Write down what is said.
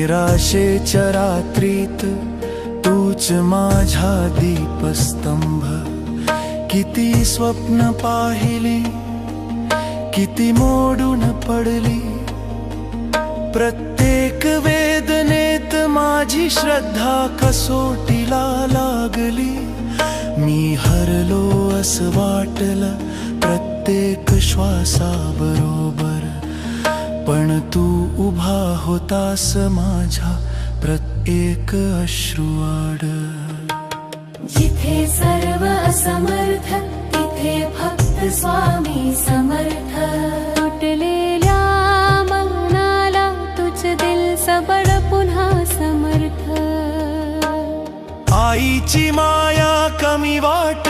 निराशेच्या रात्रीत तूच माझा दीपस्तंभ. किती स्वप्न पाहिली, किती मोडून पडली, प्रत्येक वेदनेत माझी श्रद्धा कसोटीला लागली. मी हरलो असं वाटलं प्रत्येक श्वासाबरोबर, पण तू उभा होतास माझ्या प्रत्येक अश्रुआड. जिथे सर्व असमर्थ तिथे फक्त स्वामी समर्थ. तुटलेल्या मनाला तुझ दिल सबड पुन्हा समर्थ. आईची माया कमी वाट